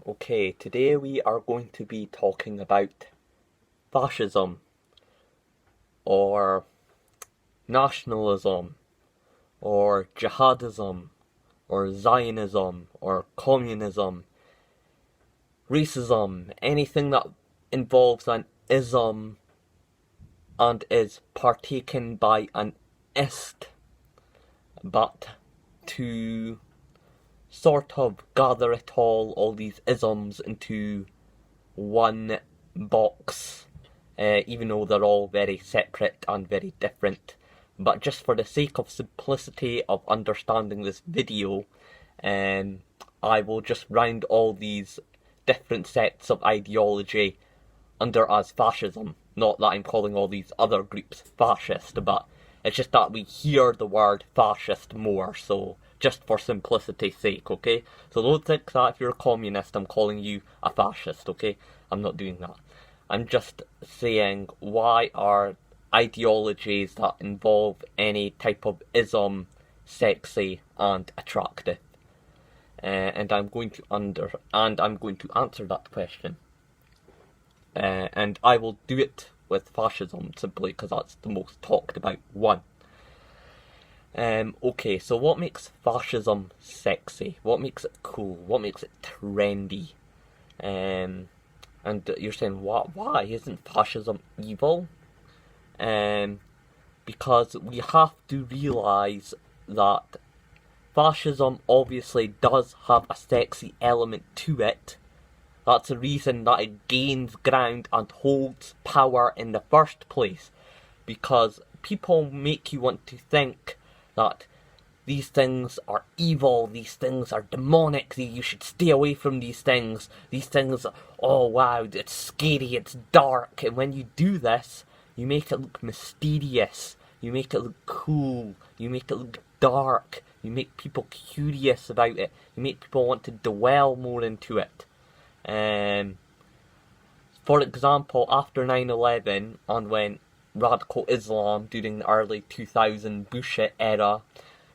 Okay, today we are going to be talking about fascism, or nationalism, or jihadism, or Zionism, or communism, racism, anything that involves an ism and is partaken by an ist, but to sort of gather it all these isms into one box, even though they're all very separate and very different. But just for the sake of simplicity of understanding this video, I will just round all these different sets of ideology under as fascism. Not that I'm calling all these other groups fascist, but it's just that we hear the word fascist more, so just for simplicity's sake, okay? So don't think that if you're a communist, I'm calling you a fascist, okay? I'm not doing that. I'm just saying, why are ideologies that involve any type of ism sexy and attractive? And I'm going to answer that question. And I will do it with fascism simply because that's the most talked about one. Okay, so what makes fascism sexy? What makes it cool? What makes it trendy? And you're saying, why isn't fascism evil? Because we have to realise that fascism obviously does have a sexy element to it. That's the reason that it gains ground and holds power in the first place. Because people make you want to think that these things are evil, these things are demonic, you should stay away from these things, oh wow, it's scary, it's dark. And when you do this, you make it look mysterious, you make it look cool, you make it look dark, you make people curious about it, you make people want to dwell more into it. For example, after 9/11 and when radical Islam during the early 2000 Bush era,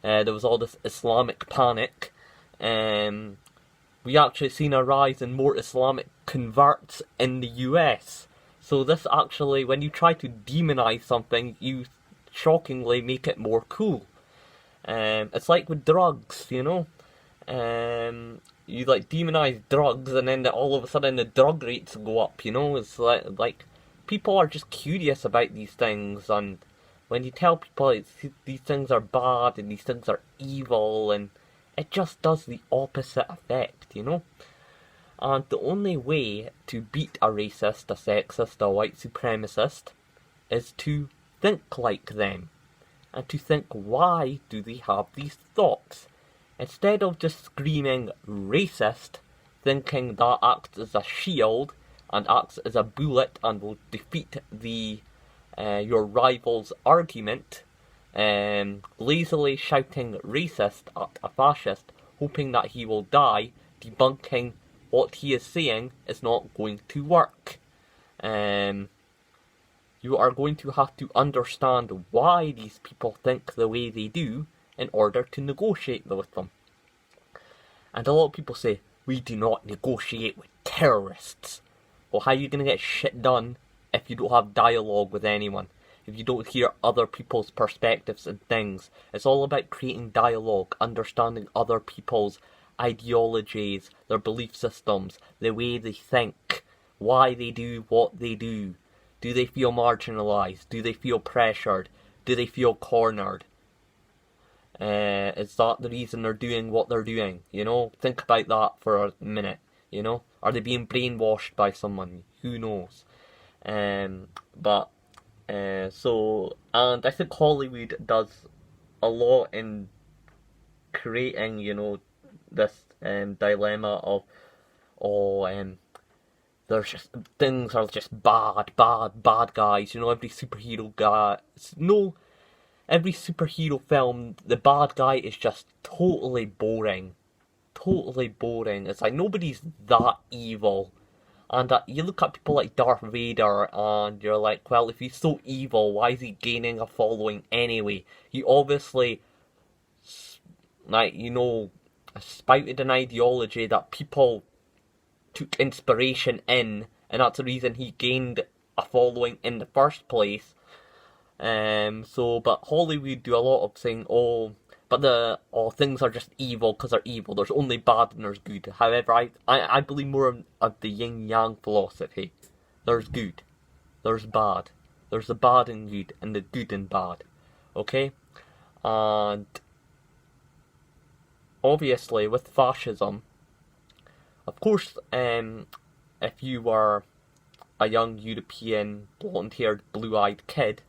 there was all this Islamic panic. We actually seen a rise in more Islamic converts in the US. So this actually, when you try to demonize something, you shockingly make it more cool. It's like with drugs, you know. You like demonize drugs and then all of a sudden the drug rates go up, you know. It's like people are just curious about these things, and when you tell people these things are bad and these things are evil, and it just does the opposite effect, you know. And the only way to beat a racist, a sexist, a white supremacist is to think like them, and to think, why do they have these thoughts? Instead of just screaming racist, thinking that acts as a shield and acts as a bullet and will defeat your rival's argument, lazily shouting racist at a fascist, hoping that he will die, debunking what he is saying is not going to work. You are going to have to understand why these people think the way they do in order to negotiate with them. And a lot of people say, we do not negotiate with terrorists. Well, how are you going to get shit done if you don't have dialogue with anyone? If you don't hear other people's perspectives and things? It's all about creating dialogue, understanding other people's ideologies, their belief systems, the way they think, why they do what they do. Do they feel marginalised? Do they feel pressured? Do they feel cornered? Is that the reason they're doing what they're doing? You know, think about that for a minute. You know, are they being brainwashed by someone? Who knows? And I think Hollywood does a lot in creating, you know, this dilemma of, there's just things are just bad guys. You know, every superhero film, the bad guy is just totally boring. It's like nobody's that evil. And you look at people like Darth Vader and you're like, well, if he's so evil, why is he gaining a following anyway? He obviously, like, you know, spouted an ideology that people took inspiration in, and that's the reason he gained a following in the first place. But Hollywood do a lot of saying, things are just evil because they're evil. There's only bad and there's good. However, I believe more of the yin-yang philosophy. There's good. There's bad. There's the bad and good, and the good and bad. Okay? And obviously, with fascism, of course, if you were a young European, blonde-haired, blue-eyed kid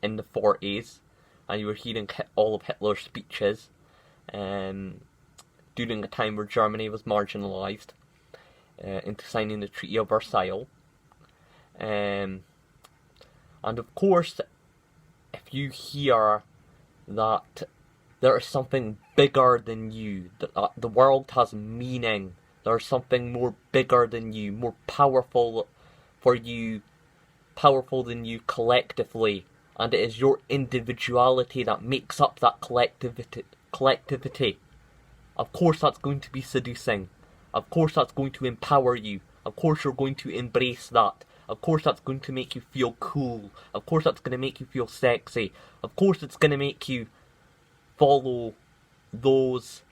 in the 40s, and you were hearing all of Hitler's speeches during a time where Germany was marginalised into signing the Treaty of Versailles. And of course, if you hear that there is something bigger than you, that the world has meaning, there's something more bigger than you, more powerful for you, powerful than you collectively, and it is your individuality that makes up that collectivity. Of course that's going to be seducing. Of course that's going to empower you. Of course you're going to embrace that. Of course that's going to make you feel cool. Of course that's going to make you feel sexy. Of course it's going to make you follow those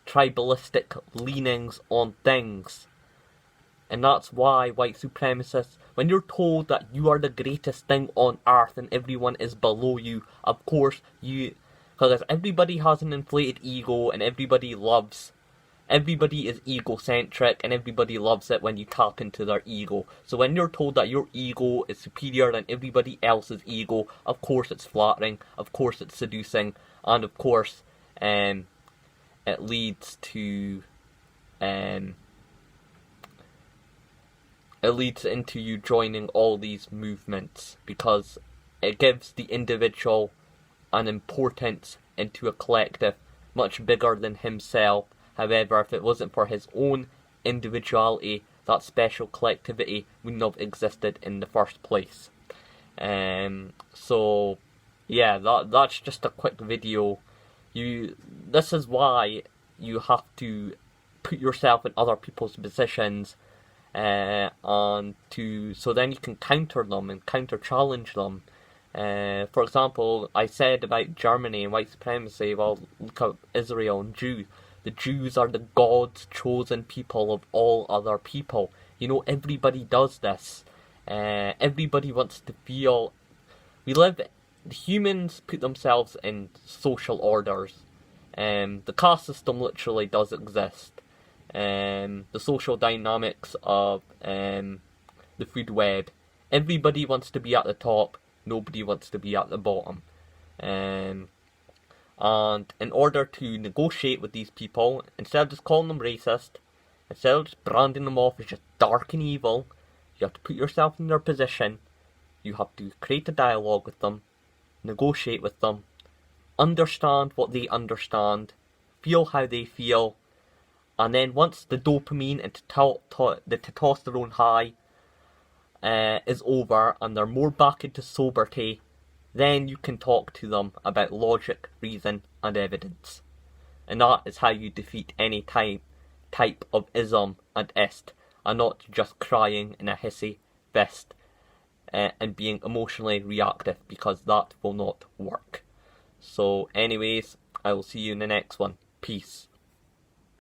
tribalistic leanings on things. And that's why white supremacists, when you're told that you are the greatest thing on earth and everyone is below you, of course because everybody has an inflated ego and everybody is egocentric and everybody loves it when you tap into their ego. So when you're told that your ego is superior than everybody else's ego, of course it's flattering, of course it's seducing, and of course it leads into you joining all these movements, because it gives the individual an importance into a collective much bigger than himself. However, if it wasn't for his own individuality, that special collectivity wouldn't have existed in the first place. So yeah, that's just a quick video. This is why you have to put yourself in other people's positions, so then you can counter them and counter challenge them. For example, I said about Germany and white supremacy. Well, look at Israel and Jews. The Jews are the God's chosen people of all other people. You know, everybody does this. Everybody wants to feel. Humans put themselves in social orders. The caste system literally does exist. The social dynamics of the food web. Everybody wants to be at the top. Nobody wants to be at the bottom. And in order to negotiate with these people, instead of just calling them racist, instead of just branding them off as just dark and evil, you have to put yourself in their position. You have to create a dialogue with them, negotiate with them, understand what they understand, feel how they feel, and then once the dopamine and the testosterone high is over and they're more back into sobriety, then you can talk to them about logic, reason, and evidence. And that is how you defeat any type of ism and ist, and not just crying in a hissy fist and being emotionally reactive, because that will not work. So anyways, I will see you in the next one. Peace.